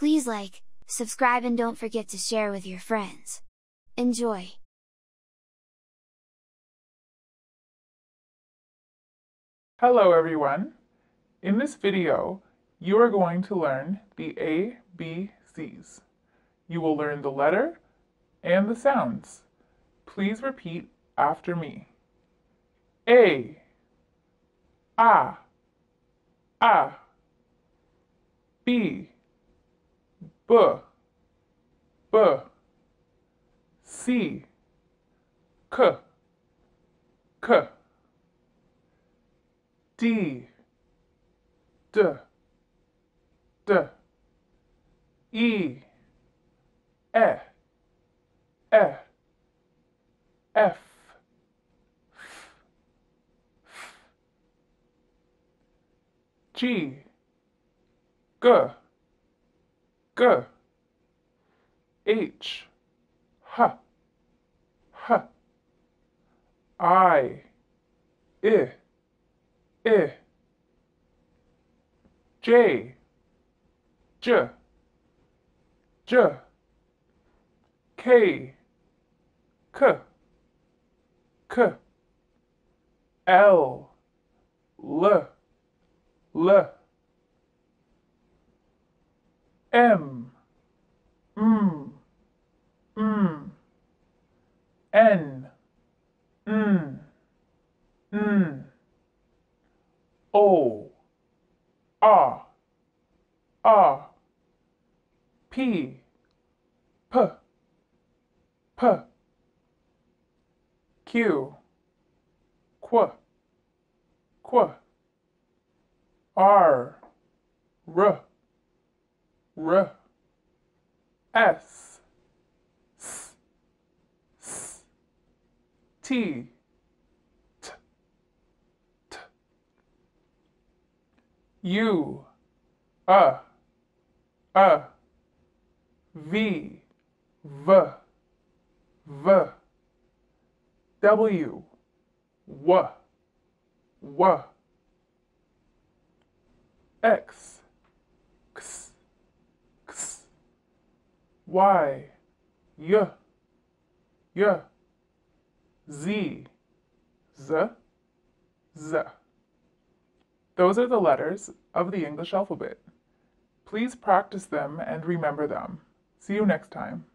Please like, subscribe and don't forget to share with your friends. Enjoy! Hello everyone! In this video, you are going to learn the ABCs. You will learn the letter and the sounds. Please repeat after me. A, A, B, B, B, C, K, K, D, D, D, E, F, F, F, G, G, G, H, H, H, I, J, J, J, K, K, K, L, L, M, N, O, R, P, P, Q, kwuh, R, S, T, U, V, W, X, Y, Z, Those are the letters of the English alphabet. Please practice them and remember them. See you next time.